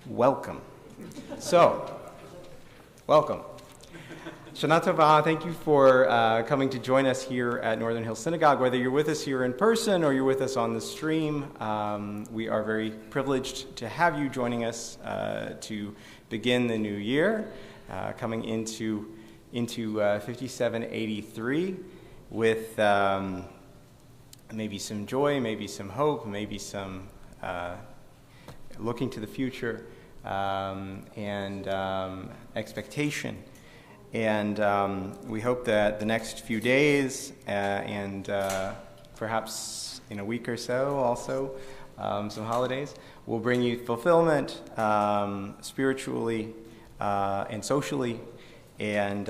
Welcome. Welcome. Shana Tova, thank you for coming to join us here at Northern Hills Synagogue. Whether you're with us here in person or you're with us on the stream, we are very privileged to have you joining us to begin the new year, coming into 5783 with maybe some joy, maybe some hope, maybe some looking to the future and expectation. And we hope that the next few days and perhaps in a week or so also, some holidays, will bring you fulfillment spiritually and socially. And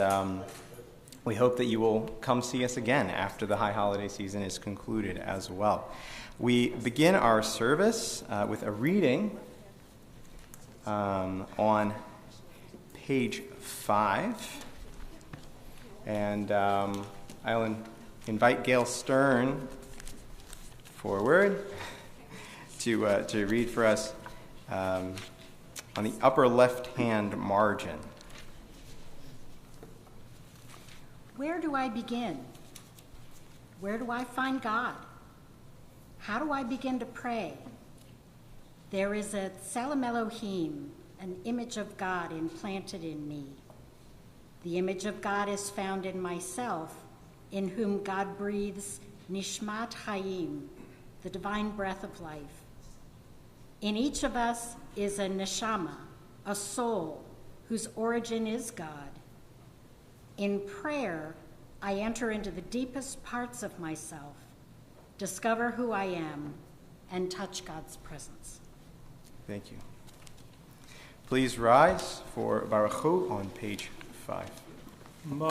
we hope that you will come see us again after the high holiday season is concluded as well. We begin our service with a reading on page 5. And I'll invite Gail Stern forward to read for us on the upper left-hand margin. Where do I begin? Where do I find God? How do I begin to pray? There is a Tselem Elohim, an image of God implanted in me. The image of God is found in myself, in whom God breathes Nishmat Hayim, the divine breath of life. In each of us is a neshama, a soul, whose origin is God. In prayer, I enter into the deepest parts of myself, discover who I am, and touch God's presence. Thank you. Please rise for Baruch Hu on page 5. Baruch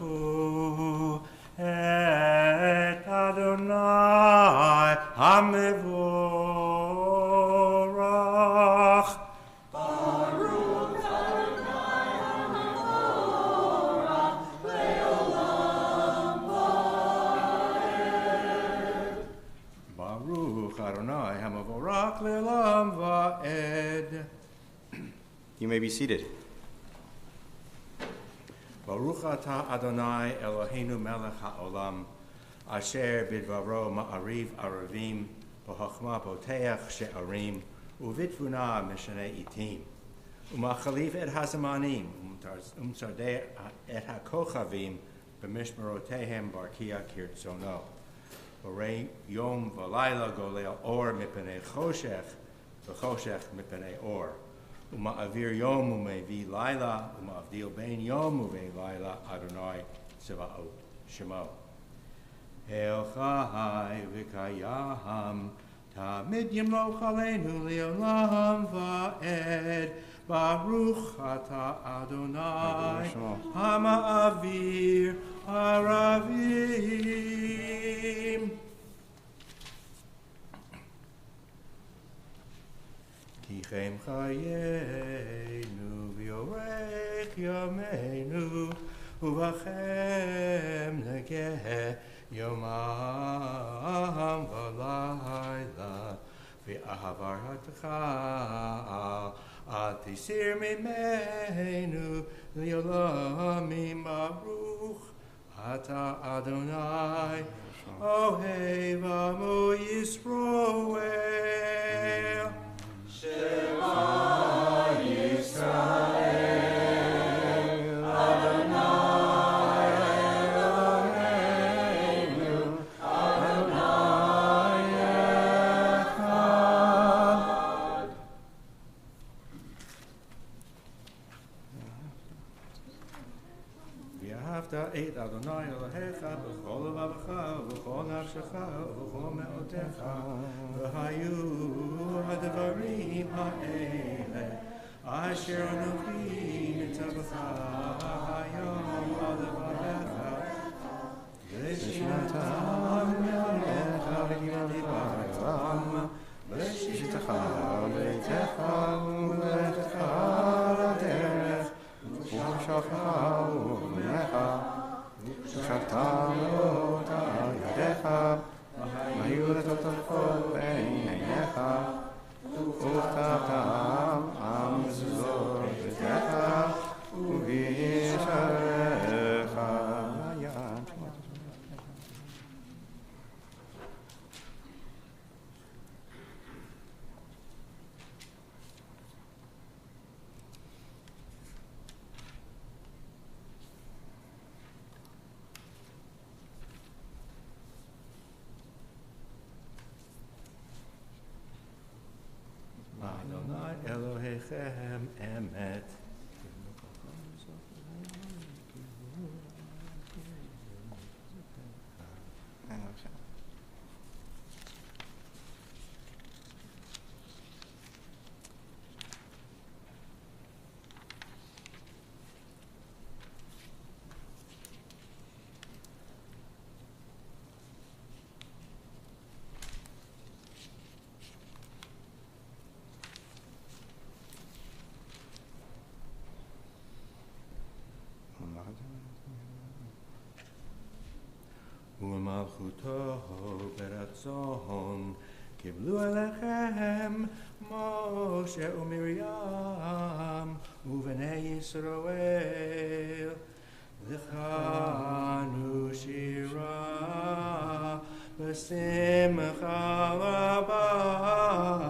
Hu et Adonai HaMevorach. Baruch Adonai HaMevorach le'olam va'ed. Baruch Adonai HaMevorach le'olam va'ed. You may be seated. Baruch atah Adonai Eloheinu melech ha'olam, asher bidvaro ma'ariv aravim, b'chachma poteach she'arim, uvitvuna mishanei itim, umachalif et hazamanim, umsardeh et ha'kochavim, b'mishmerotehem barkia kirtzono. Borei yom v'layla golel or mipnei choshech, v'choshech mipnei or. Uma'avir yom u'mevi laila, uma'avdil bein yom u'vein laila, Adonai Tzevaot Shemo. El chai v'kayam, tamid yimloch aleinu le'olam va'ed, Baruch ata Adonai, hama'avir haravim. Tichem chayenu v'yorech yameinu uvachem negeh yomam v'layla v'ahavar ha'techa atisir mimenu li'olamim baruch ata Adonai ohev amo Yisroel. Shema Yisrael, Adonai Eloheinu, Adonai Echad. V'ahavta et Adonai Elohecha b'chol levavecha v'chol nafshecha v'chol me'otecha v'hayu הדברים האלה אשר אנוכי מצווך היום על לבבך ושנתם מלך וגדלתם ושישתך וביתך ולכתך לדרך ופרשך ובנך ושבת מאורות על ידיך והיו לטוטפות בין עיניך Adonai Elohechem emet. ומלכותו ברצון קיבלו אליכם משה ומרים ובני ישראל זכרנו שירה בשמחה רבה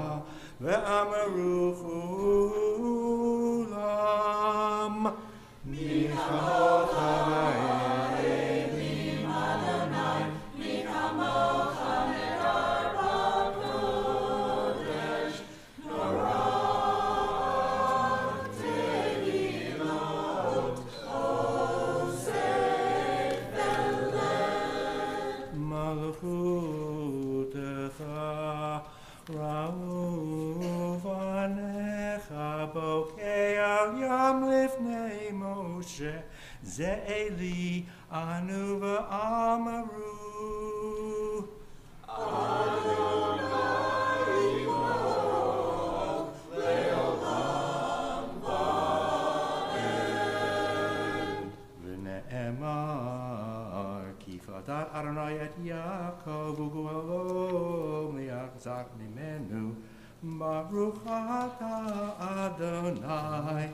ואמרו כולם מי כמוך זה אלי אנו ואמרו אדוני ימוך לעולם ועד ונאמר כי פרדת אדוני את יעקב וגואלו מיחזק ממנו ברוך אתה אדוני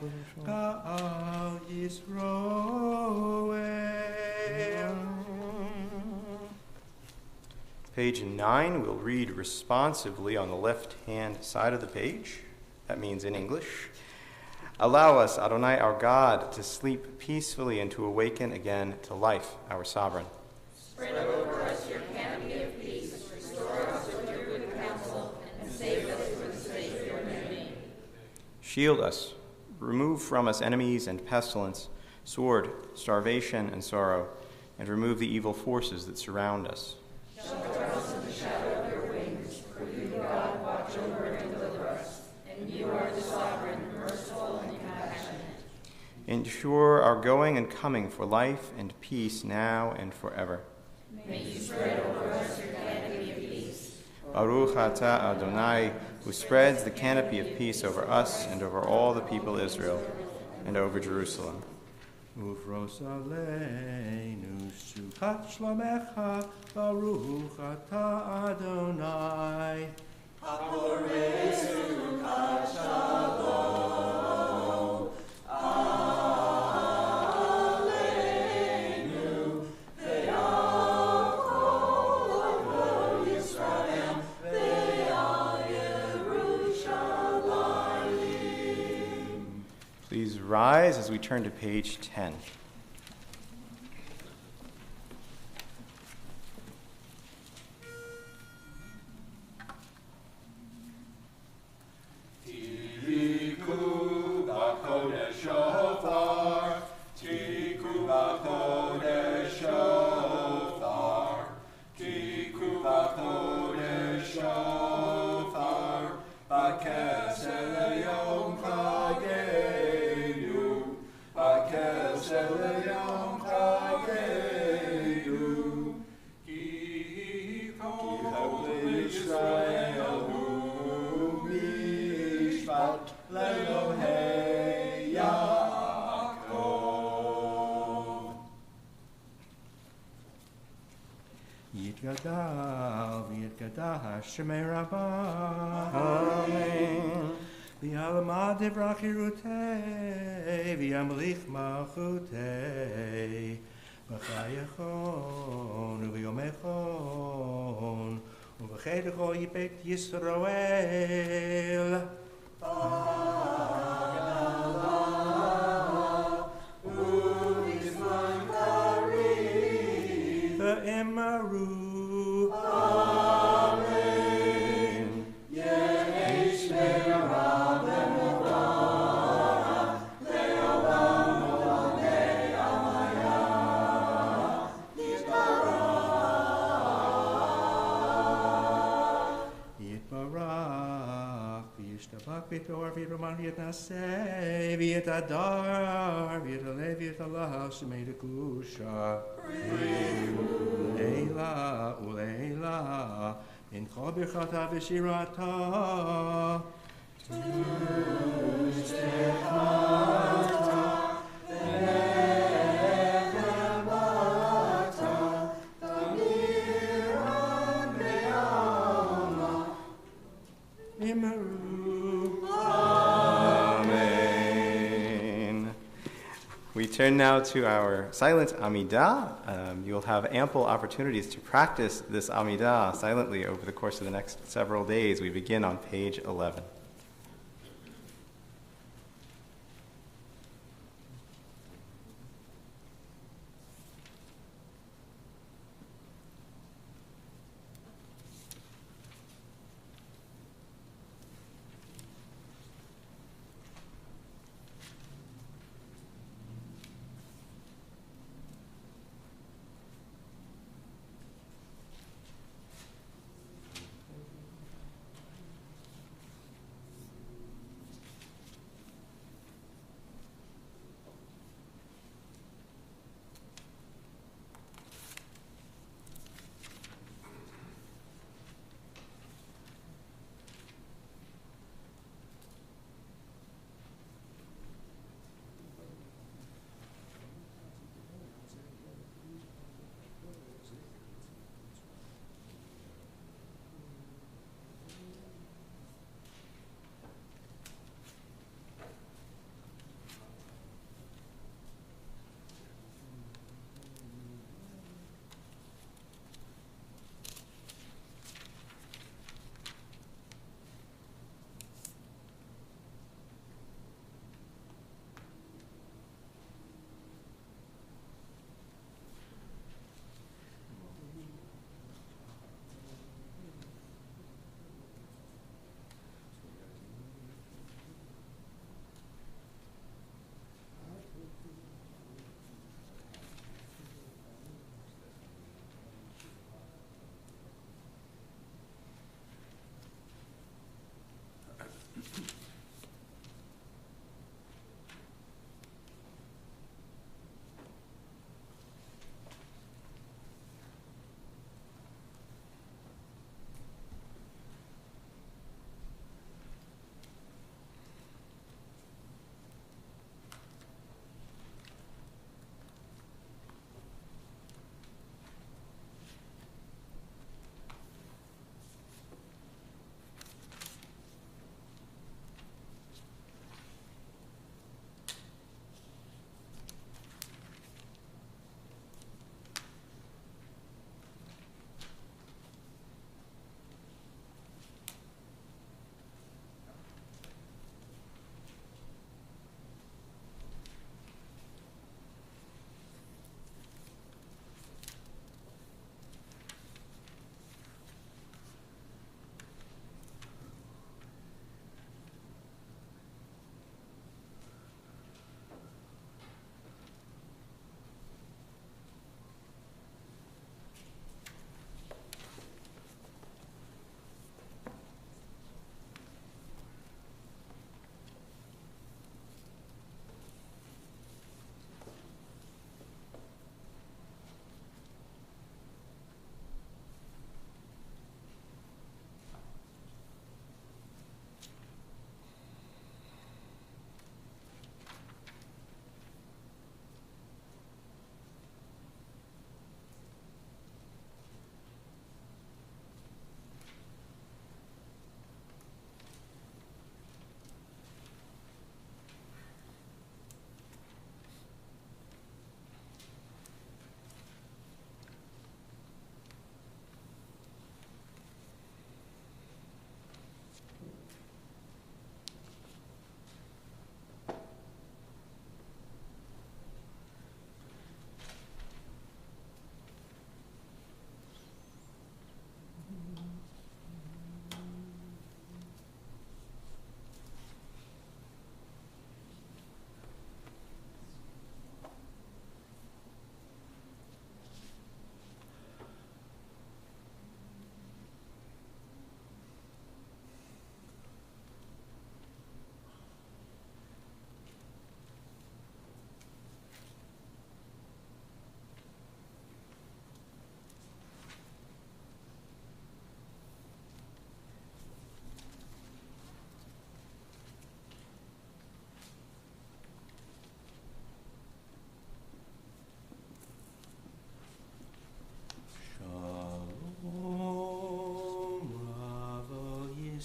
גאל ישראל. Page 9, we'll read responsively on the left-hand side of the page. That means in English. Allow us, Adonai, our God, to sleep peacefully and to awaken again to life, our sovereign. Spread over us your canopy of peace, restore us with your good counsel, and save us for the sake of your name. Shield us, remove from us enemies and pestilence, sword, starvation, and sorrow, and remove the evil forces that surround us. Shelter us in the shadow of your wings, for you, God, watch over and deliver us, and you are the sovereign, merciful, and compassionate. Ensure our going and coming for life and peace now and forever. May you spread over us your canopy of peace. Baruch atah Adonai, who spreads the canopy of peace over us and over all the people of Israel, and over Jerusalem. ופרוס עלינו סוכת שלומך, ברוך אתה אדוני. הפורש סוכת שלום עלינו, ועל כל ישראל, ועל ירושלים. Please rise as we turn to page 10. Tiku b'chodesh shofar, tiku b'chodesh shofar, tiku b'chodesh shofar, b'kesel yom chagenu, b'kesel yom chagenu, ki kol Yisrael hu mishpat le'Elohei Yaakov. יתגדל ויתקדש שמי רבה. Amen. ויעלמה דברה חירותי, וימליך מלכותי. בחייכון וביומכון, ובחדכו בית ישראל. ואמרו Amen. Yesh me'rab Bak Vitor, Vitor Mariet Nase, Viet Adar, Viet Ale, Viet Allah, Shemei de Kusha. Uleila, Uleila, in Kol Birchata V'Shirata. Amen. We turn now to our silent Amidah. You'll have ample opportunities to practice this Amidah silently over the course of the next several days. We begin on page 11.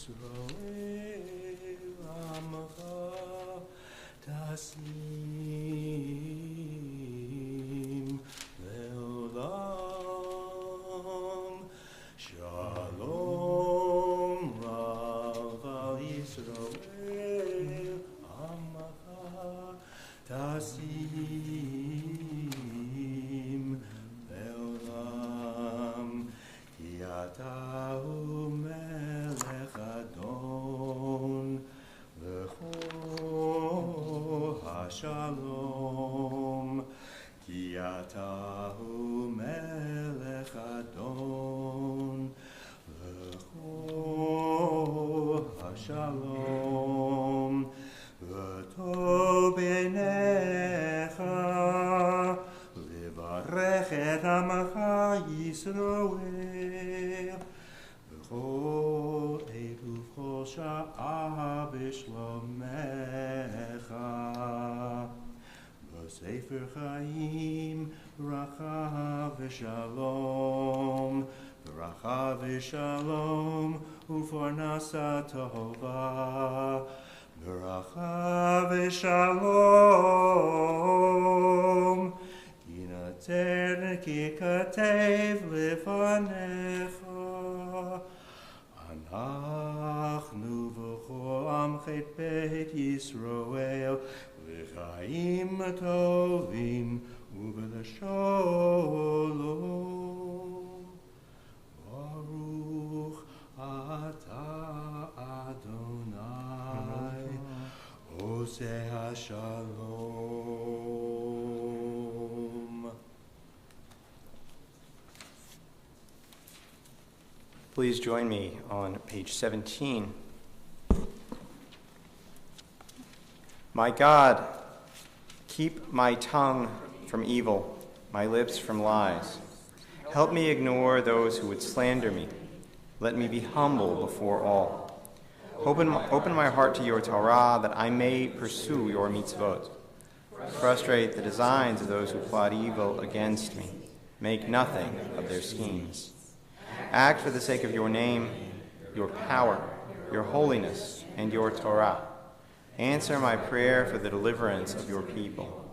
Yisrael Amcha Tasim Leolam Shalom Rav al Yisrael Amcha Tasim Leolam Ki Atahu Melech Adon Lecho HaShalom Ki Atahu Melech Adon Lecho HaShalom V'tov b'neicha Levarech et Amcha Yisrael B'chol עת ובכל שעה בשלומך בספר חיים ברכה ושלום ברכה ושלום ופרנסה טובה ברכה ושלום יינתן ככתב לפניך אנחנו וכל עמך בית ישראל לחיים טובים ולשלום. ברוך אתה אדוני עושה השלום. Please join me on page 17. My God, keep my tongue from evil, my lips from lies. Help me ignore those who would slander me. Let me be humble before all. Open my heart to your Torah that I may pursue your mitzvot. Frustrate the designs of those who plot evil against me. Make nothing of their schemes. Act for the sake of your name, your power, your holiness, and your Torah. Answer my prayer for the deliverance of your people.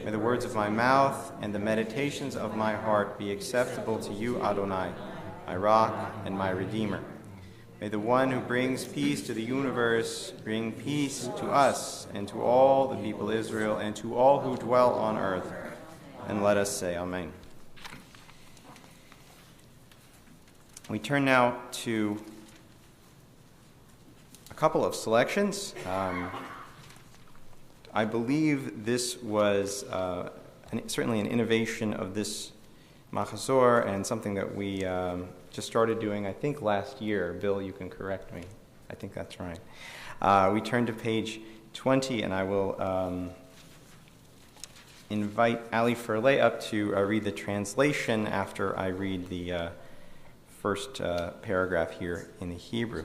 May the words of my mouth and the meditations of my heart be acceptable to you, Adonai, my rock and my redeemer. May the one who brings peace to the universe bring peace to us and to all the people of Israel and to all who dwell on earth. And let us say Amen. We turn now to a couple of selections. I believe this was certainly an innovation of this Machazor and something that we just started doing, I think, last year. Bill, you can correct me. I think that's right. We turn to page 20, and I will invite Ali Furley up to read the translation after I read the first paragraph here in the Hebrew.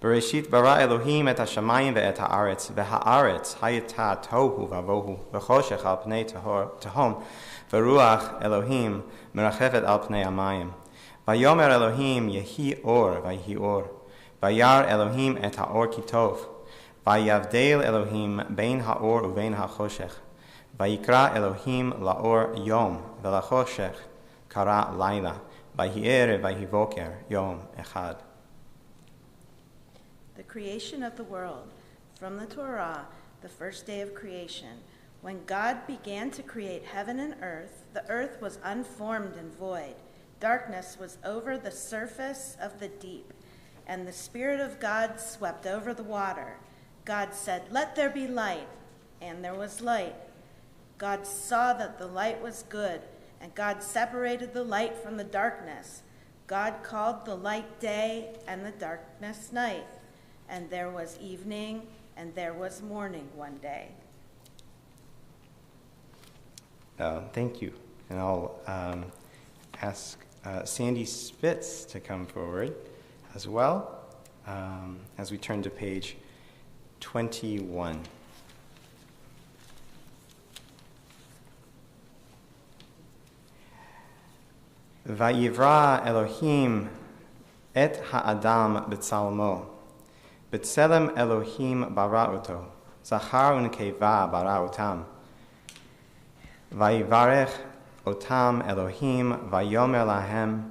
Bereshit bara Elohim et hashamayim ve'et haaretz, ve'haaretz hayeta tohu vavohu, ve'choshech al pnei tehom, ve'ruach Elohim merachefet al pnei hamayim. Vayomer Elohim yehi or, vayhi or. Vayar Elohim et haor kitov. Vayavdel Elohim bein haor uvein hachoshech. Vayikra Elohim laor yom, ve'lachoshech kara laila. Vayhi ere vayhi voker yom echad. The creation of the world. From the Torah, the first day of creation. When God began to create heaven and earth, the earth was unformed and void. Darkness was over the surface of the deep, and the Spirit of God swept over the water. God said, "Let there be light," and there was light. God saw that the light was good, and God separated the light from the darkness. God called the light day, and the darkness night. And there was evening, and there was morning one day. Thank you. And I'll ask Sandy Spitz to come forward as well as we turn to page 21. Vayivra Elohim et ha'adam b'tzalmo. B'tselem Elohim bara'oto. Zachar u'nkeva bara'otam. Vayivarech otam Elohim vayomer lahem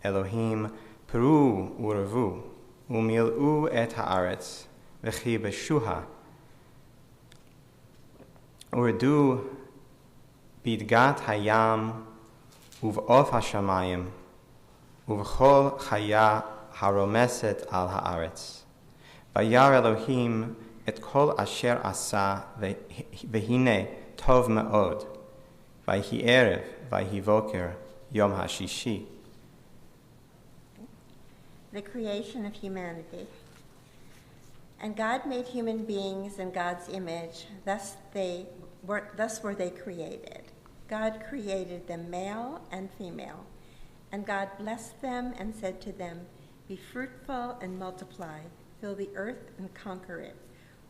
Elohim peru u'revu u'mil'u et ha'aretz v'chi b'shuha u'redu bidgat hayam uv'of hashamayim uv'chol chaya haromeset al ha'aretz. Vayar Elohim et kol asher asa v'hine tov me'od. Vayhi erev vayhi voker yom hashishi. The creation of humanity. And God made human beings in God's image, thus were they created. God created them male and female, and God blessed them and said to them, "Be fruitful and multiply, fill the earth and conquer it,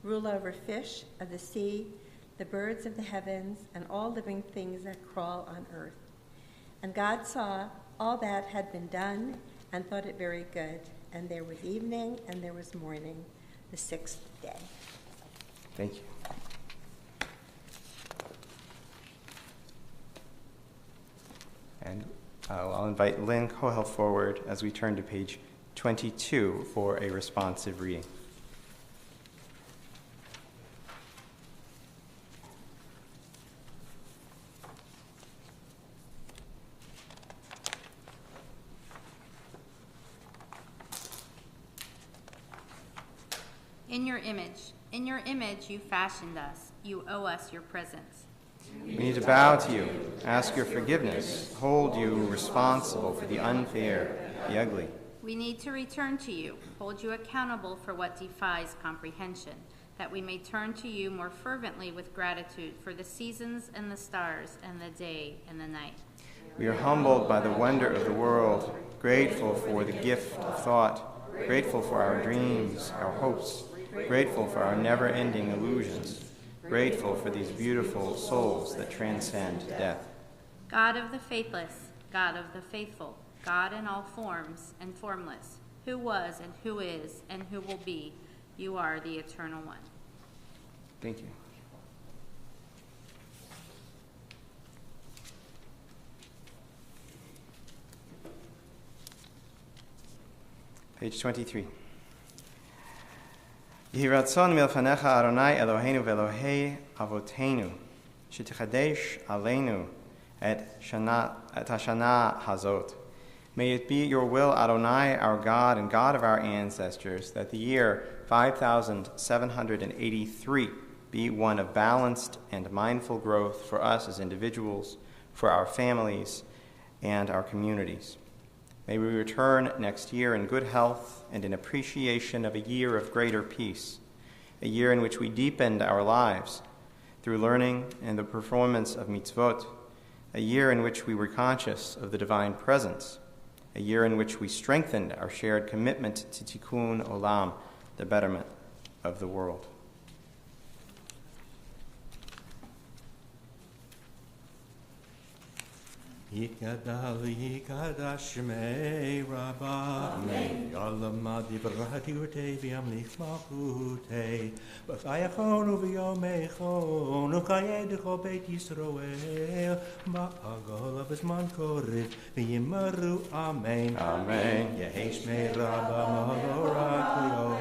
rule over fish of the sea, the birds of the heavens, and all living things that crawl on earth." And God saw all that had been done and thought it very good. And there was evening and there was morning, the sixth day. Thank you. And I'll invite Lynn Cohel forward as we turn to page 22 for a responsive reading. In your image you fashioned us. You owe us your presence. We need to bow to you, ask your forgiveness, hold you responsible for the unfair, the ugly. We need to return to you, hold you accountable for what defies comprehension, that we may turn to you more fervently with gratitude for the seasons and the stars and the day and the night. We are humbled by the wonder of the world, grateful for the gift of thought, grateful for our dreams, our hopes, grateful for our never-ending illusions, grateful for these beautiful souls that transcend death. God of the faithless, God of the faithful, God in all forms and formless, who was and who is and who will be, you are the eternal one. Thank you. Page 23. Yehi ratzon milfanecha Adonai Eloheinu ve'Elohei Avotenu, shetichadesh aleinu et hashana hazot. May it be your will, Adonai, our God and God of our ancestors, that the year 5783 be one of balanced and mindful growth for us as individuals, for our families, and our communities. May we return next year in good health and in appreciation of a year of greater peace, a year in which we deepened our lives through learning and the performance of mitzvot, a year in which we were conscious of the divine presence, a year in which we strengthened our shared commitment to tikkun olam, the betterment of the world. Yikadal yikadash shmei rabba Yalama divrati urte v'yamlich malchute B'chayachon u'v'yomechon U'chayedecho beit Yisroel Ba'agol b'zman korev V'yimaru amen Amen. Yehi shmei rabba Mahorak v'yom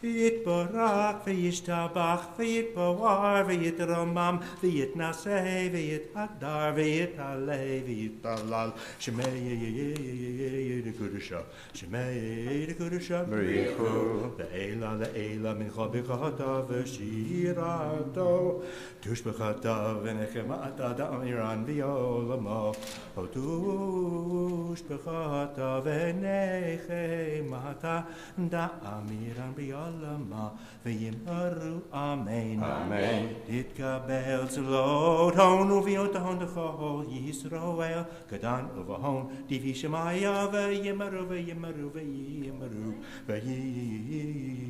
Yitbarak v'yishtabach v'yitbawar v'yitromam v'yitnaseh v'yitadar v'yitaleh v'yitalal Shemei Yedekudusha Shemei Yedekudusha B'richu Ve'ela le'ela mincha b'chata v'shirato Tushbechata v'nechemata da'amiran v'yolamo O tushbechata v'nechemata da'amiran v'yolamo Lama v'yimaru amen. Amen. Titkabel tzlot hon uviot hon dechol Yisroel kadan uvahon divi shemaya v'yimaru v'yimaru v'yimaru v'yimaru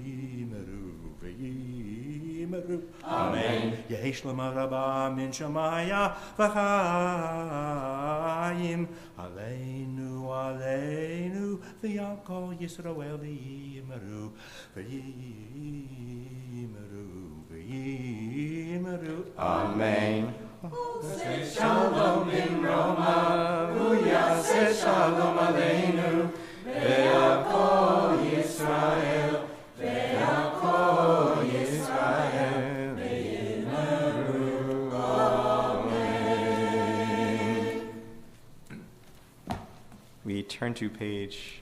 v'yimaru yimeru. Amen. Yehi shlema rabba min shamaya v'chayim. Aleinu, aleinu, v'yakol Yisrael v'yimeru. V'yimeru, v'yimeru. Amen. Shalom in Roma, Uyase Shalom Aleinu, Ve'akol Yisrael, Ve'akol Yisrael, Ve'yimeru. Amen. We turn to page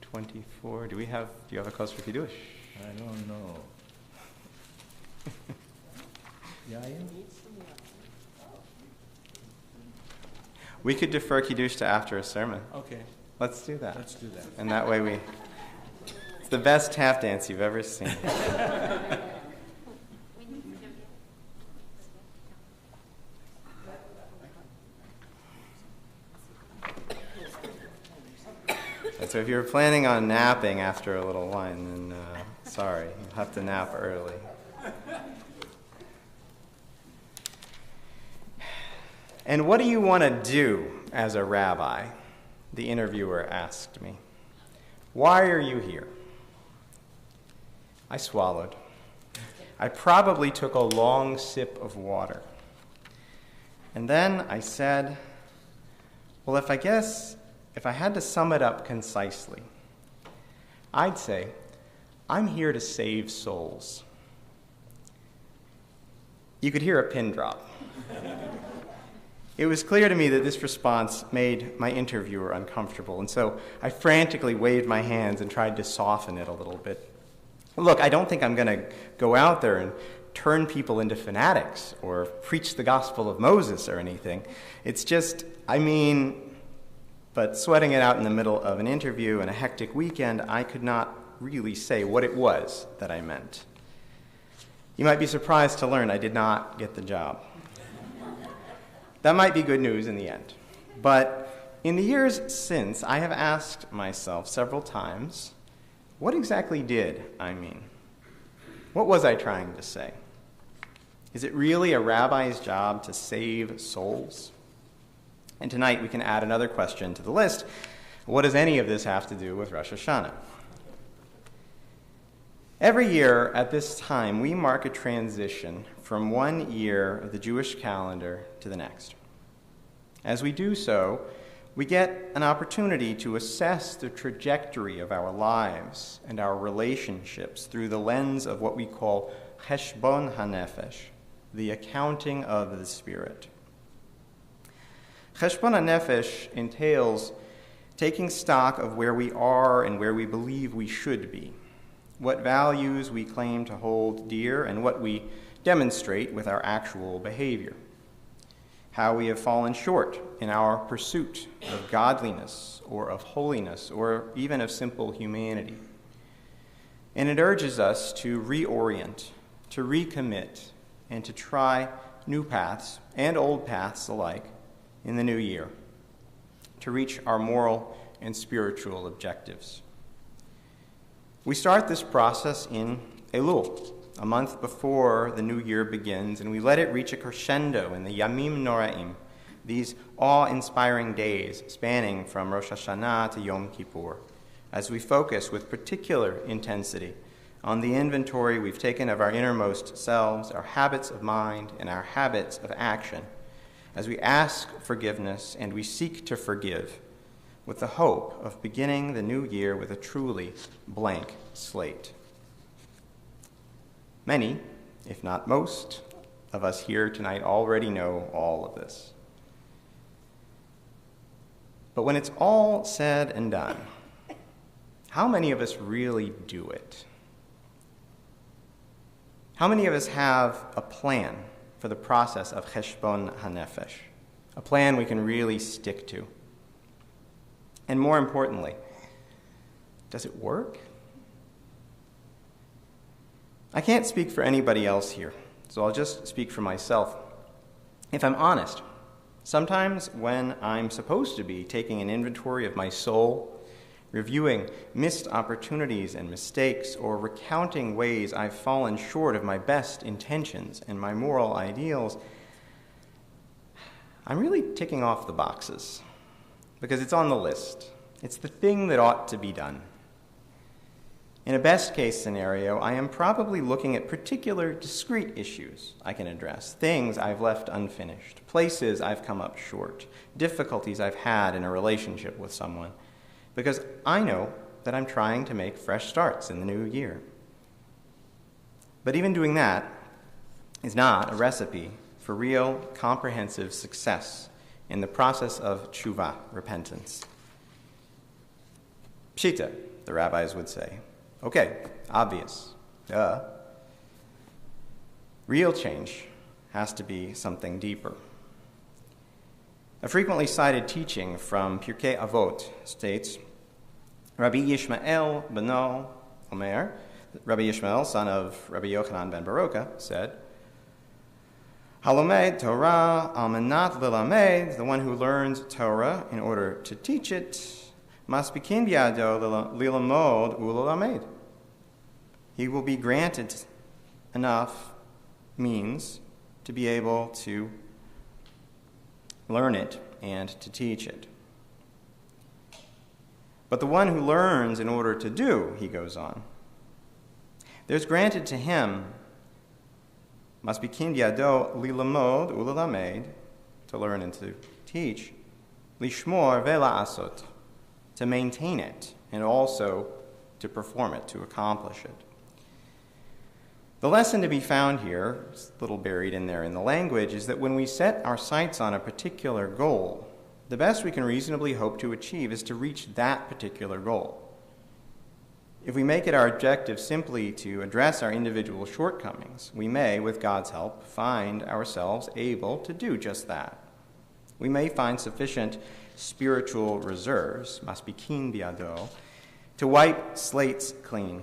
24. Do you have a cause for Kiddush? I don't know. We could defer Kiddush to after a sermon. Okay, Let's do that. let's do that. And that way it's the best tap dance you've ever seen. And so if you're planning on napping after a little wine, then sorry, you'll have to nap early. And what do you want to do as a rabbi? The interviewer asked me. Why are you here? I swallowed. I probably took a long sip of water. And then I said, well, if I had to sum it up concisely, I'd say, I'm here to save souls. You could hear a pin drop. It was clear to me that this response made my interviewer uncomfortable, and so I frantically waved my hands and tried to soften it a little bit. Look, I don't think I'm going to go out there and turn people into fanatics or preach the gospel of Moses or anything. It's just, but sweating it out in the middle of an interview and a hectic weekend, I could not really say what it was that I meant. You might be surprised to learn I did not get the job. That might be good news in the end. But in the years since, I have asked myself several times, what exactly did I mean? What was I trying to say? Is it really a rabbi's job to save souls? And tonight we can add another question to the list. What does any of this have to do with Rosh Hashanah? Every year at this time, we mark a transition from one year of the Jewish calendar to the next. As we do so, we get an opportunity to assess the trajectory of our lives and our relationships through the lens of what we call Cheshbon HaNefesh, the accounting of the Spirit. Cheshbon HaNefesh entails taking stock of where we are and where we believe we should be, what values we claim to hold dear, and what we demonstrate with our actual behavior, how we have fallen short in our pursuit of godliness or of holiness or even of simple humanity. And it urges us to reorient, to recommit, and to try new paths and old paths alike in the new year to reach our moral and spiritual objectives. We start this process in Elul, a month before the new year begins, and we let it reach a crescendo in the Yamim Noraim, these awe-inspiring days spanning from Rosh Hashanah to Yom Kippur, as we focus with particular intensity on the inventory we've taken of our innermost selves, our habits of mind, and our habits of action, as we ask forgiveness and we seek to forgive, with the hope of beginning the new year with a truly blank slate. Many, if not most, of us here tonight already know all of this. But when it's all said and done, how many of us really do it? How many of us have a plan for the process of Cheshbon HaNefesh, a plan we can really stick to? And more importantly, does it work? I can't speak for anybody else here, so I'll just speak for myself. If I'm honest, sometimes when I'm supposed to be taking an inventory of my soul reviewing missed opportunities and mistakes, or recounting ways I've fallen short of my best intentions and my moral ideals, I'm really ticking off the boxes because it's on the list. It's the thing that ought to be done. In a best-case scenario, I am probably looking at particular discrete issues I can address, things I've left unfinished, places I've come up short, difficulties I've had in a relationship with someone, because I know that I'm trying to make fresh starts in the new year. But even doing that is not a recipe for real, comprehensive success in the process of tshuva, repentance. Pshita, the rabbis would say. Okay, obvious. Duh. Real change has to be something deeper. A frequently cited teaching from Pirkei Avot states, Rabbi Yishmael beno Omer, Rabbi Yishmael, son of Rabbi Yochanan ben Baroka, said, Halomed Torah al menat lilamed, the one who learns Torah in order to teach it, Masbikin biado lilamod ulalamed. He will be granted enough means to be able to learn it and to teach it. But the one who learns in order to do, he goes on, there's granted to him Masbikin biado lilamod ulalamed, to learn and to teach, lishmor ve'la'asot, to maintain it, and also to perform it, to accomplish it. The lesson to be found here, it's a little buried in there in the language, is that when we set our sights on a particular goal, the best we can reasonably hope to achieve is to reach that particular goal. If we make it our objective simply to address our individual shortcomings, we may, with God's help, find ourselves able to do just that. We may find sufficient spiritual reserves, masbikin biado, to wipe slates clean,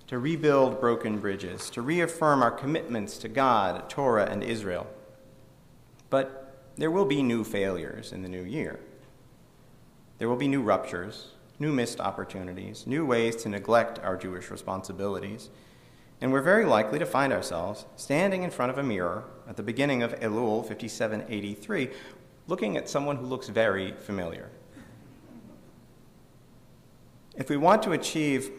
to rebuild broken bridges, to reaffirm our commitments to God, Torah, and Israel. But there will be new failures in the new year. There will be new ruptures, new missed opportunities, new ways to neglect our Jewish responsibilities, and we're very likely to find ourselves standing in front of a mirror at the beginning of Elul 5783, looking at someone who looks very familiar. If we want to achieve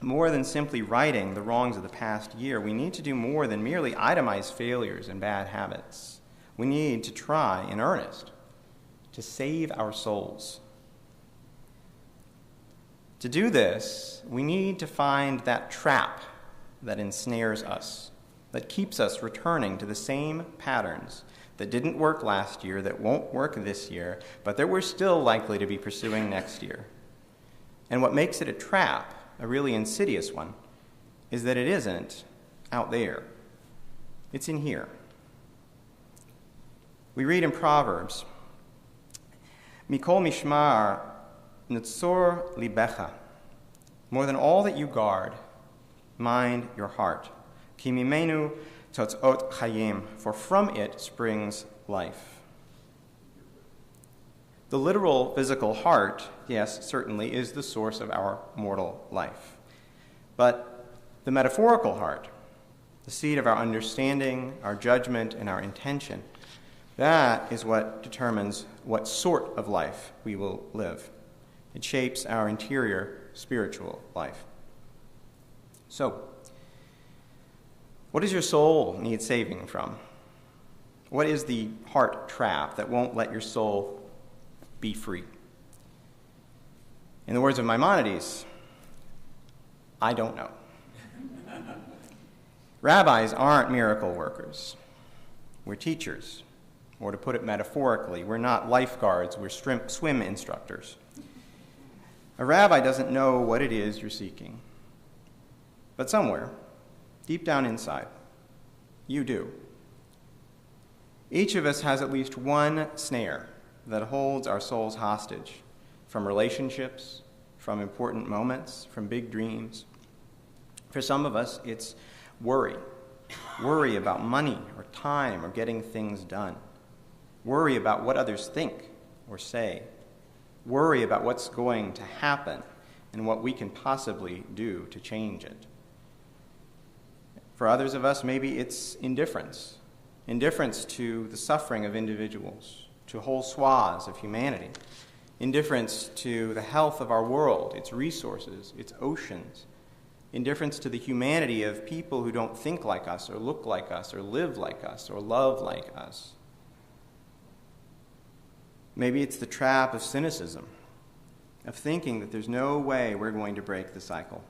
more than simply righting the wrongs of the past year, we need to do more than merely itemize failures and bad habits. We need to try in earnest to save our souls. To do this, we need to find that trap that ensnares us, that keeps us returning to the same patterns that didn't work last year, that won't work this year, but that we're still likely to be pursuing next year. And what makes it a trap, a really insidious one, is that it isn't out there. It's in here. We read in Proverbs, Mikol mishmar netzor libecha. More than all that you guard, mind your heart. Ki mimenu totzot chayim, for from it springs life. The literal physical heart, yes, certainly is the source of our mortal life. But the metaphorical heart, the seat of our understanding, our judgment, and our intention, that is what determines what sort of life we will live. It shapes our interior spiritual life. So, what does your soul need saving from? What is the heart trap that won't let your soul be free? In the words of Maimonides, I don't know. Rabbis aren't miracle workers. We're teachers. Or to put it metaphorically, we're not lifeguards, we're swim instructors. A rabbi doesn't know what it is you're seeking. But somewhere, deep down inside, you do. Each of us has at least one snare that holds our souls hostage from relationships, from important moments, from big dreams. For some of us, it's worry. Worry about money or time or getting things done. Worry about what others think or say. worry about what's going to happen and what we can possibly do to change it. For others of us, maybe it's indifference. Indifference to the suffering of individuals, to whole swaths of humanity. Indifference to the health of our world, its resources, its oceans. Indifference to the humanity of people who don't think like us or look like us or live like us or love like us. Maybe it's the trap of cynicism, of thinking that there's no way we're going to break the cycle,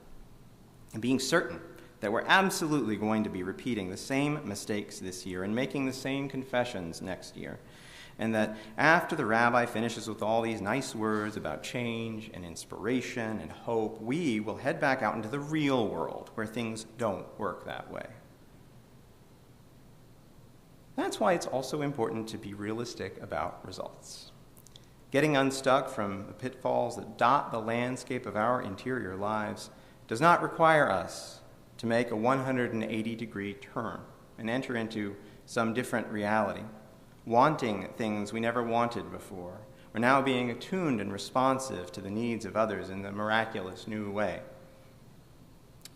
and being certain that we're absolutely going to be repeating the same mistakes this year and making the same confessions next year, and that after the rabbi finishes with all these nice words about change and inspiration and hope, we will head back out into the real world where things don't work that way. That's why it's also important to be realistic about results. Getting unstuck from the pitfalls that dot the landscape of our interior lives does not require us to make a 180-degree turn and enter into some different reality, wanting things we never wanted before, or now being attuned and responsive to the needs of others in the miraculous new way.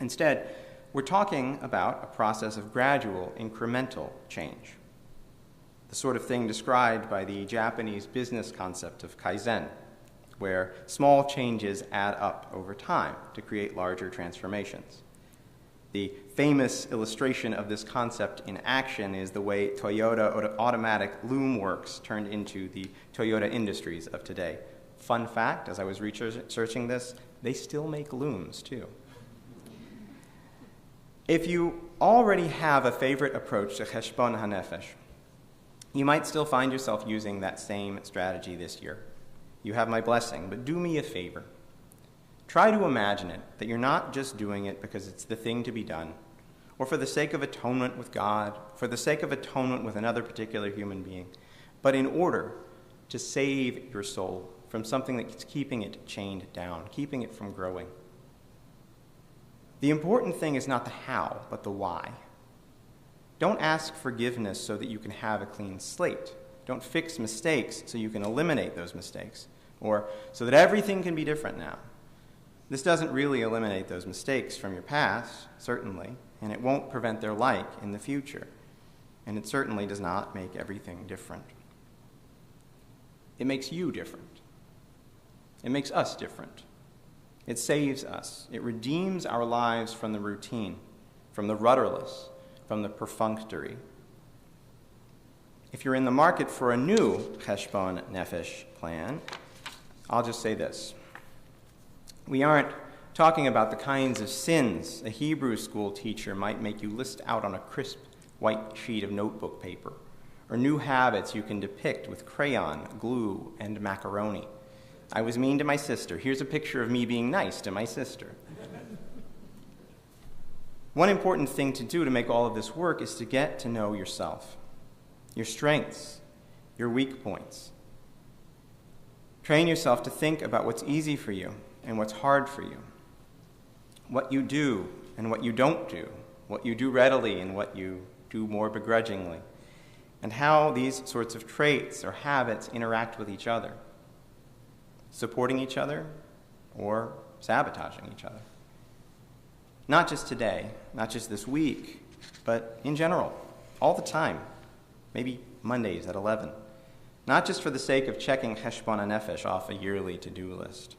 Instead, we're talking about a process of gradual, incremental change, the sort of thing described by the Japanese business concept of kaizen, where small changes add up over time to create larger transformations. The famous illustration of this concept in action is the way Toyota automatic loom works turned into the Toyota Industries of today. Fun fact, as I was researching this, they still make looms too. If you already have a favorite approach to cheshbon hanefesh, you might still find yourself using that same strategy this year. You have my blessing, but do me a favor. Try to imagine it, that you're not just doing it because it's the thing to be done, or for the sake of atonement with God, for the sake of atonement with another particular human being, but in order to save your soul from something that's keeping it chained down, keeping it from growing. The important thing is not the how, but the why. Don't ask forgiveness so that you can have a clean slate. Don't fix mistakes so you can eliminate those mistakes, or so that everything can be different now. This doesn't really eliminate those mistakes from your past, certainly, and it won't prevent their like in the future. And it certainly does not make everything different. It makes you different. It makes us different. It saves us. It redeems our lives from the routine, from the rudderless, from the perfunctory. If you're in the market for a new cheshbon nefesh plan, I'll just say this. We aren't talking about the kinds of sins a Hebrew school teacher might make you list out on a crisp white sheet of notebook paper, or new habits you can depict with crayon, glue, and macaroni. I was mean to my sister. Here's a picture of me being nice to my sister. One important thing to do to make all of this work is to get to know yourself, your strengths, your weak points. Train yourself to think about what's easy for you and what's hard for you, what you do and what you don't do, what you do readily and what you do more begrudgingly, and how these sorts of traits or habits interact with each other, supporting each other or sabotaging each other. Not just today, not just this week, but in general, all the time, maybe Mondays at 11. Not just for the sake of checking cheshbon hanefesh off a yearly to-do list.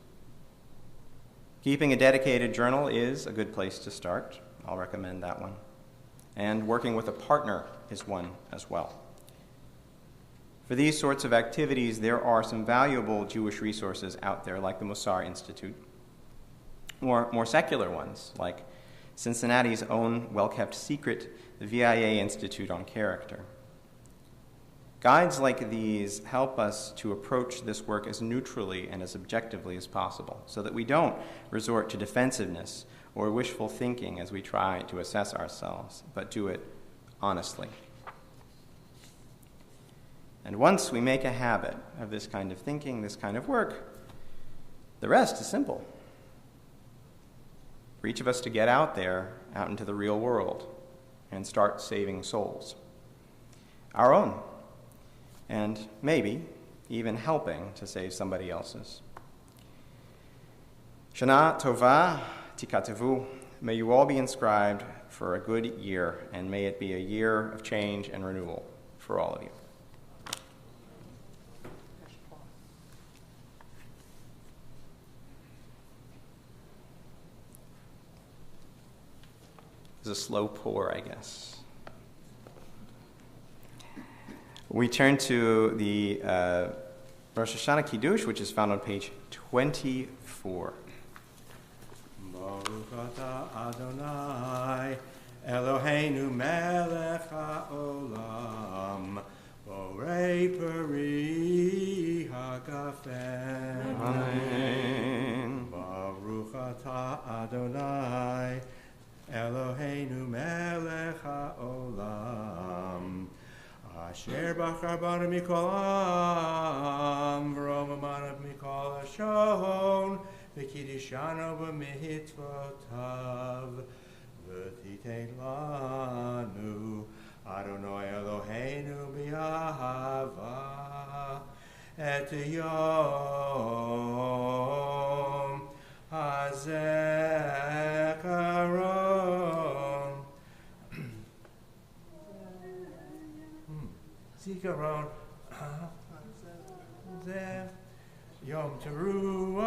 Keeping a dedicated journal is a good place to start. I'll recommend that one. And working with a partner is one as well. For these sorts of activities, there are some valuable Jewish resources out there, like the Musar Institute, or more secular ones, like Cincinnati's own well-kept secret, the VIA Institute on Character. Guides like these help us to approach this work as neutrally and as objectively as possible, so that we don't resort to defensiveness or wishful thinking as we try to assess ourselves, but do it honestly. And once we make a habit of this kind of thinking, this kind of work, the rest is simple. For each of us to get out there, out into the real world, and start saving souls. Our own. And maybe even helping to save somebody else's. Shana Tova Tikatavu. May you all be inscribed for a good year, and may it be a year of change and renewal for all of you. It's a slow pour, I guess. We turn to the Rosh Hashanah Kiddush, which is found on page 24. Baruch atah Adonai, Eloheinu melech haolam, borei peri hagafen. Amen. Baruch atah Adonai, Eloheinu melech haolam, asher bachar banu mikol ha'am, v'roma manav mikol hashon, v'kiddishanu b'mitzvotav, v'titein lanu, Adonai Eloheinu b'yahava, et yom hazekaron. Zikaron, Yom Teruah,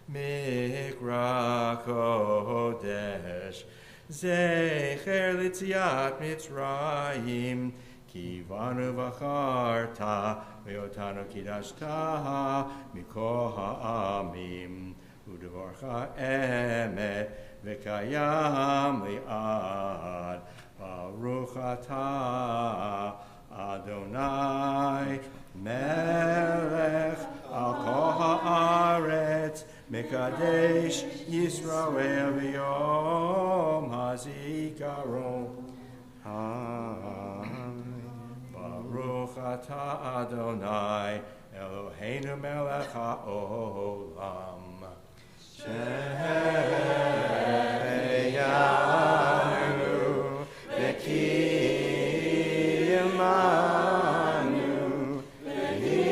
Mikra Kodesh, Zecher Litziat Mitzrayim, Kivanu Vacharta, Veotanu Kidashta, Mikol Ha'amim, Udevarcha Emet, Vekayam Li'ad, Baruch atah Adonai melech al kol haaretz mekadesh Yisrael v'yom hazikaron. Baruch atah Adonai Eloheinu melech haolam. Sheheyanu V'kiyamanu V'hiyanu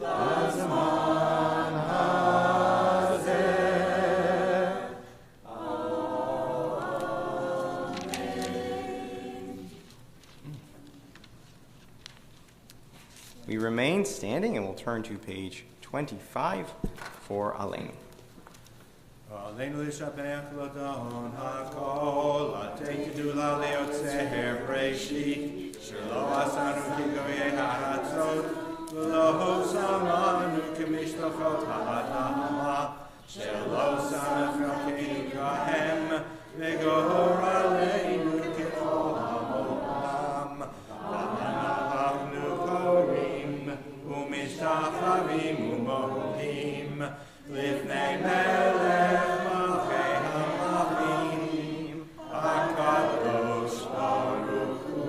L'zman hazeh. We remain standing, and we'll turn to page 25 for Aleinu. Aleinu l'shabech l'adon hakol, atei kedula leotzeher breshit, shelo asanu kigoyei ha'atzot, v'lo samanu k'mishlachot ha'adama, shelo samachrakeinu kahem, v'gor aleinu k'chol ha'olam, v'anahnu korim, u'mishtachavim u'modim, Lifnei melech malchei hamachim, HaKadosh Baruch Hu.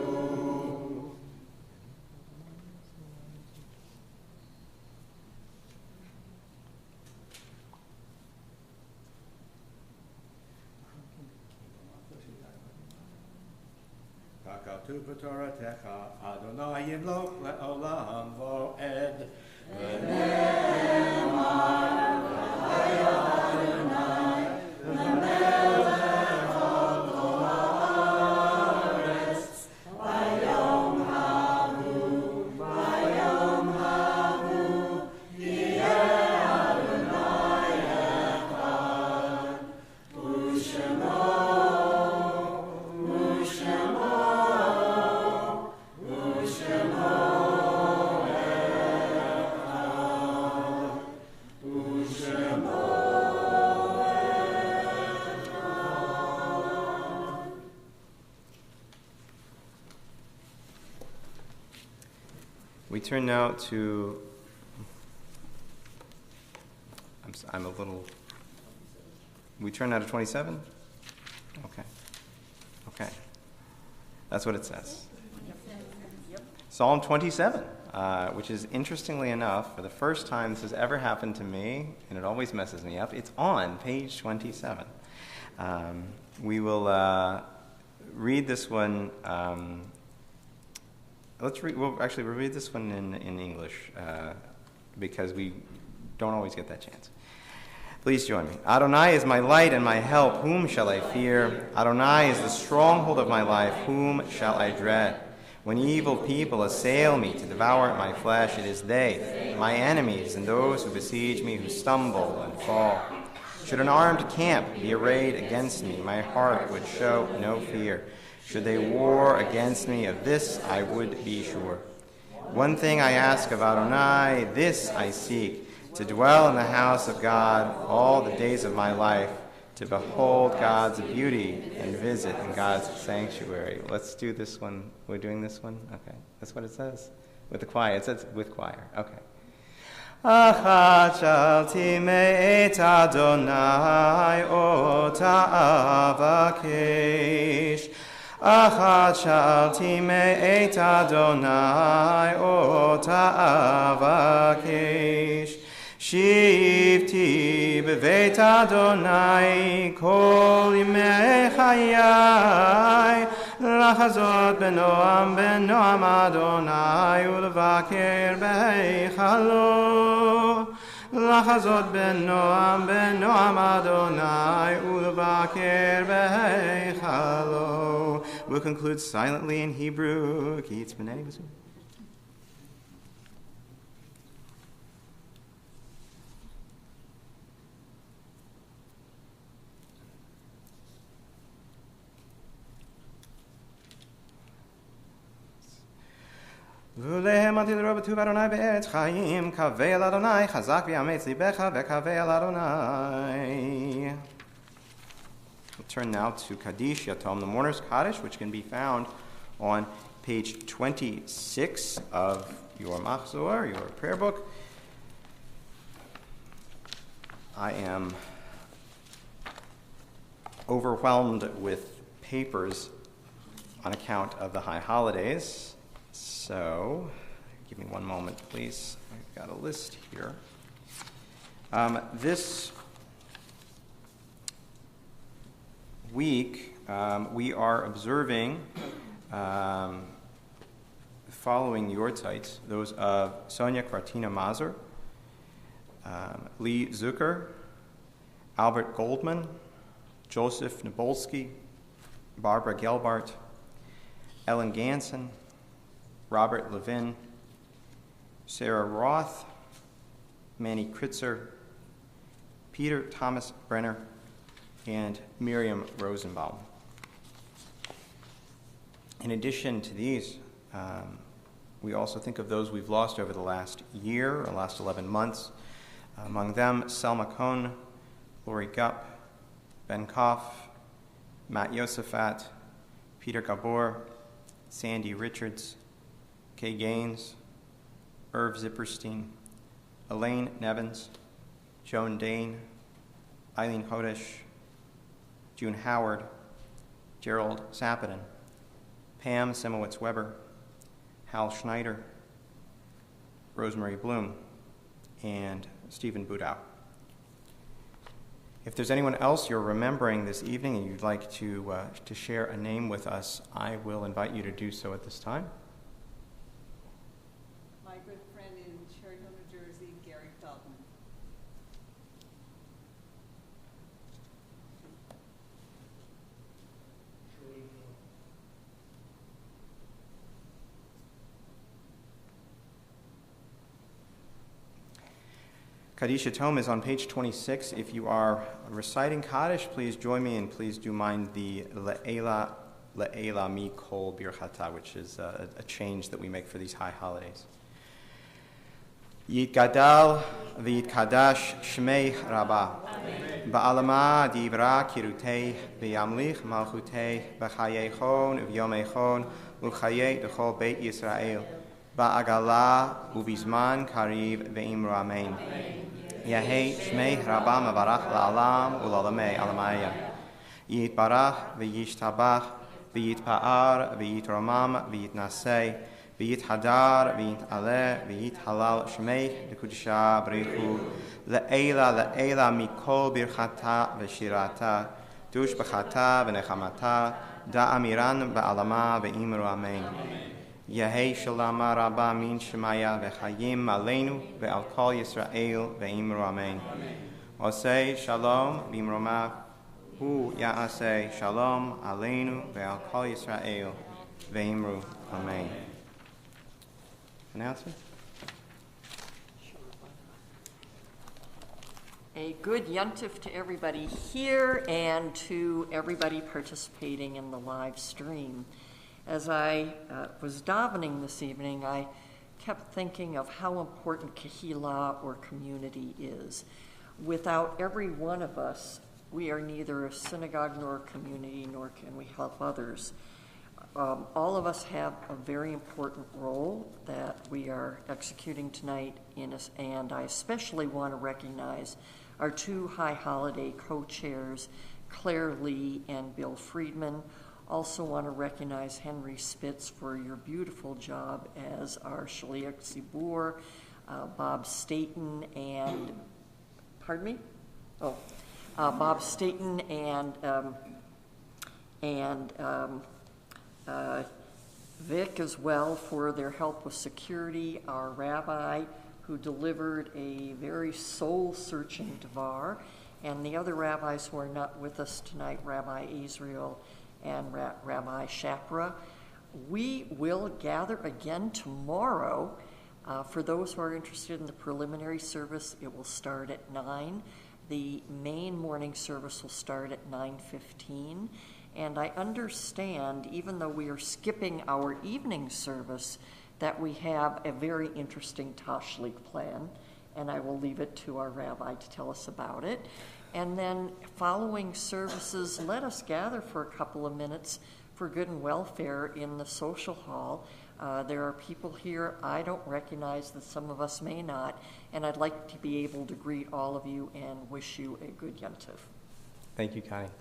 Kakatu b'toratecha, Adonai yimloch le'olam vo'ed. We turn now to, we turn now to 27? Okay. That's what it says. Psalm 27, which is, interestingly enough, for the first time this has ever happened to me, and it always messes me up, it's on page 27. We will read this one a We'll read this one in English because we don't always get that chance. Please join me. Adonai is my light and my help. Whom shall I fear? Adonai is the stronghold of my life. Whom shall I dread? When evil people assail me to devour my flesh, it is they, my enemies, and those who besiege me, who stumble and fall. Should an armed camp be arrayed against me, my heart would show no fear. Should they war against me, of this I would be sure. One thing I ask of Adonai, this I seek, to dwell in the house of God all the days of my life, to behold God's beauty and visit in God's sanctuary. Let's do this one. We're doing this one? Okay. That's what it says. With the choir. It says with choir. Okay. Achat shalti me'et Adonai ota avakesh. Achat shalti me'et Adonai ota avakesh. Shivti b'veit Adonai kol yimei chayai lachazot benoam Adonai ulevaker b'eichalo lachazot benoam Adonai ulevaker b'eichalo. We'll conclude silently in Hebrew. Ki yitzbeneni b'zum. V'lehem anti l'roba tuv Adonai be'eretz chayim, kavei el Adonai, chazak v'yametz libecha, v'kavei el Adonai. We'll turn now to Kaddish Yatom, the Mourner's Kaddish, which can be found on page 26 of your Machzor, your prayer book. I am overwhelmed with papers on account of the high holidays. So, give me one moment, please. I've got a list here. This week, we are observing the following yortzites, those of Sonia Kvartina Mazer, Lee Zucker, Albert Goldman, Joseph Nabolsky, Barbara Gelbart, Ellen Ganson, Robert Levin, Sarah Roth, Manny Kritzer, Peter Thomas Brenner, and Miriam Rosenbaum. In addition to these, we also think of those we've lost over the last year, or last 11 months. Among them, Selma Cohn, Lori Gupp, Ben Koff, Matt Yosefat, Peter Gabor, Sandy Richards, Kay Gaines, Irv Zipperstein, Elaine Nevins, Joan Dane, Eileen Hodesh, June Howard, Gerald Sapadin, Pam Simowitz-Weber, Hal Schneider, Rosemary Bloom, and Stephen Budow. If there's anyone else you're remembering this evening and you'd like to share a name with us, I will invite you to do so at this time. My good friend in Cherry Hill, New Jersey, Gary Feldman. Kaddish Yatom is on page 26. If you are reciting Kaddish, please join me and please do mind the Le'ela Mikol Birchata, which is a change that we make for these high holidays. Yitgadal v'yitkadash shmei Rabbah. Ba'alama divra kirutei v'yamlich malchutei b'chayechon v'yomechon u'chayei d'chol Beit Yisrael. Ba'agala ubizman kariv ve'imru amen. Yahei shmei Rabbah mavarach la'alam u'lalamei alamaya. Yitbarach v'yishtabach v'yitpa'ar v'yitromam v'yitnasei v'yithadar v'yit'aleh v'yithalal shmei d'kudisha b'richu le'ela mikol birchata v'shirata dush b'chata v'nechamata da'amiran ba'alama ve'imru amen. Yehei Shalom Rabba Min Shemaya V'chayim Aleinu Ve'al Kol Yisrael Ve'imru Amen. Osei Shalom Bimromav Hu Ya'aseh Shalom Aleinu Ve'al Kol Yisrael Ve'imru Amen. Announcement? A good yontif to everybody here and to everybody participating in the live stream. As I was davening this evening, I kept thinking of how important kahila, or community, is. Without every one of us, we are neither a synagogue nor a community, nor can we help others. All of us have a very important role that we are executing tonight, and I especially want to recognize our two high holiday co-chairs, Claire Lee and Bill Friedman. Also want to recognize Henry Spitz for your beautiful job as our Shaliach Tzibur, Bob Staten and, pardon me? Oh, Bob Staten and Vic as well for their help with security, our rabbi who delivered a very soul-searching devar, and the other rabbis who are not with us tonight, Rabbi Israel and Rabbi Shapra. We will gather again tomorrow. For those who are interested in the preliminary service, it will start at 9. The main morning service will start at 9:15. And I understand, even though we are skipping our evening service, that we have a very interesting Tashlich plan, and I will leave it to our rabbi to tell us about it. And then following services, let us gather for a couple of minutes for good and welfare in the social hall. There are people here I don't recognize that some of us may not, and I'd like to be able to greet all of you and wish you a good yontif. Thank you, Connie.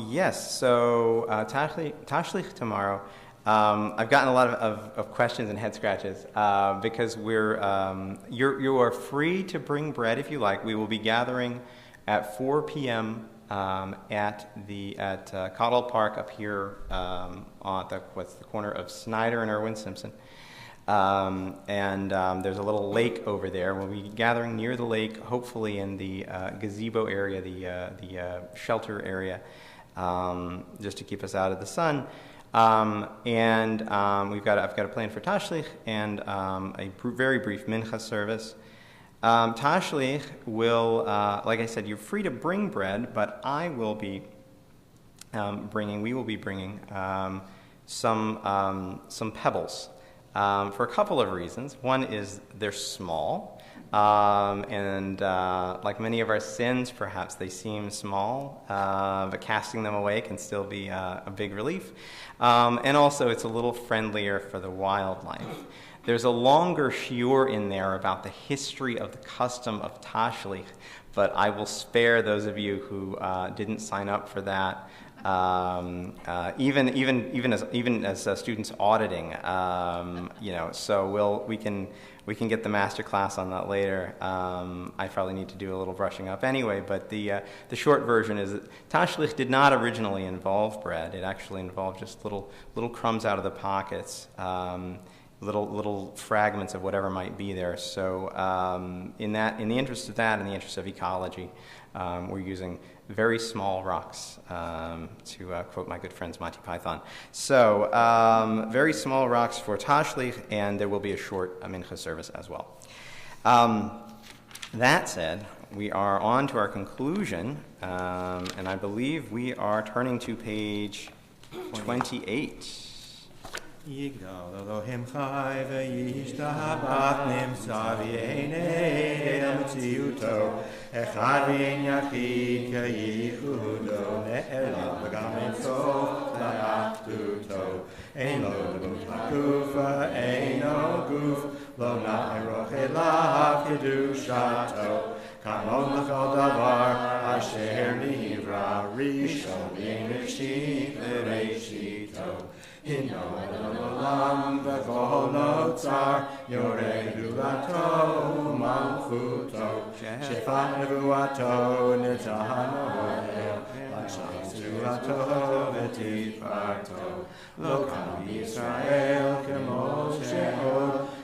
Yes, so Tashlich tomorrow. I've gotten a lot of questions and head scratches because you are free to bring bread if you like. We will be gathering at 4 p.m. At Cottle Park up here on the corner of Snyder and Irwin Simpson. There's a little lake over there. We'll be gathering near the lake, hopefully in the gazebo area, the shelter area, just to keep us out of the sun. I've got a plan for Tashlich and a very brief mincha service. Tashlich will, like I said, you're free to bring bread, but we will be bringing some pebbles. For a couple of reasons. One is they're small, and like many of our sins, perhaps they seem small, but casting them away can still be a big relief. And also, it's a little friendlier for the wildlife. There's a longer shiur in there about the history of the custom of Tashlich, but I will spare those of you who didn't sign up for that. Even as students auditing, so we can get the master class on that later. I probably need to do a little brushing up anyway, but the short version is that Tashlich did not originally involve bread. It actually involved just little crumbs out of the pockets, little fragments of whatever might be there. So in the interest of that, in the interest of ecology, we're using very small rocks, to quote my good friends Monty Python. So very small rocks for Tashlich, and there will be a short mincha service as well. That said, we are on to our conclusion, and I believe we are turning to page 28. Yigdal Elohim Chai v'yishtabach nimtza v'yenei d'amtziuto echad v'yen yachid k'yichudo ne'elam v'gam en sof la'achduto ein lo demut ha'gufa eino guf lo na'eroch elav kedushato kamon l'chol davar asher nivra rishon v'neshit l'reishito Hino olam v'chol notzar yorei gulato malchuto shefat nevuato nitzahano lasham tzuato v'tifarto lo kam Yisrael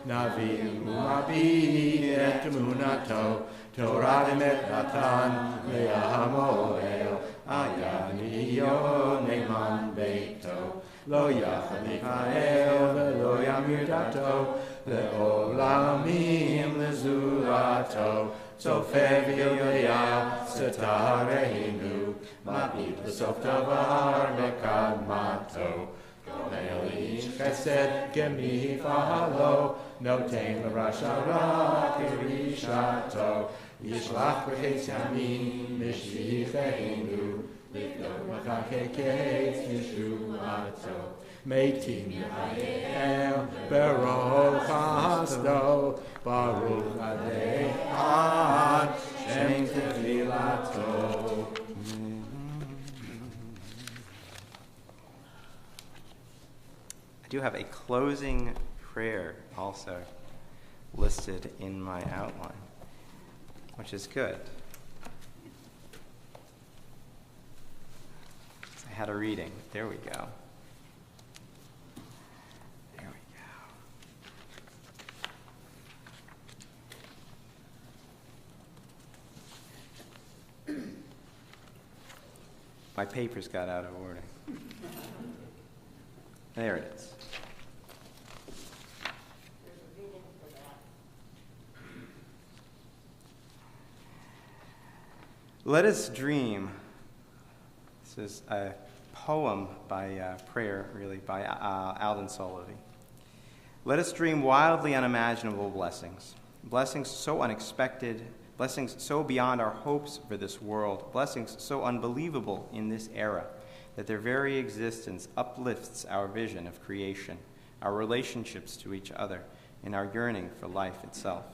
Navi Mumabi et Munato, Torah emet natan le'amoel, Ayaniyo neman beito, Lo yachal Mikael ve'lo yamir dato, Le'olamim lezulato, Tzofeh v'yodea setareinu, Ma'id l'sof davar mekadmato, Gomel ish chesed gemi fa'alo, Noten l'rasha kirishato, Yishlach b'chetz yamin mishvicheinu, Livdok machakeketz yeshuato, Meitim Yahel Baruch Hasdo, Baruch Adei Ad Shem Tefilato. I do have a closing prayer also listed in my outline, which is good. I had a reading. There we go. There we go. My papers got out of order. There it is. Let us dream. This is a poem by prayer, really, by Alden Solovey. Let us dream wildly unimaginable blessings, blessings so unexpected, blessings so beyond our hopes for this world, blessings so unbelievable in this era that their very existence uplifts our vision of creation, our relationships to each other, and our yearning for life itself.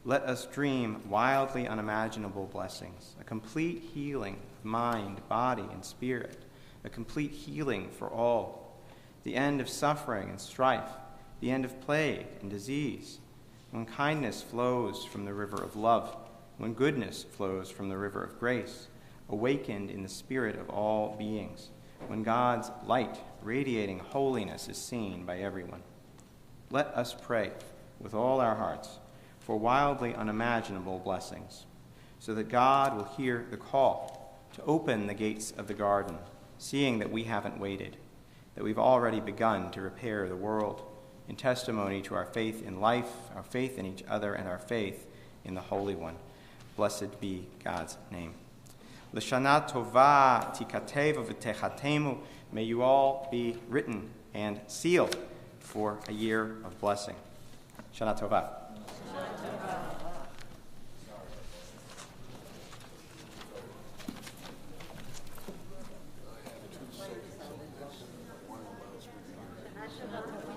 Let us dream wildly unimaginable blessings, a complete healing of mind, body, and spirit, a complete healing for all, the end of suffering and strife, the end of plague and disease, when kindness flows from the river of love, when goodness flows from the river of grace, awakened in the spirit of all beings, when God's light, radiating holiness, is seen by everyone. Let us pray with all our hearts for wildly unimaginable blessings, so that God will hear the call to open the gates of the garden, seeing that we haven't waited, that we've already begun to repair the world in testimony to our faith in life, our faith in each other, and our faith in the Holy One. Blessed be God's name. L'shana tova tikatev v'techatemu. May you all be written and sealed for a year of blessing. Shana tova. Shana Tova.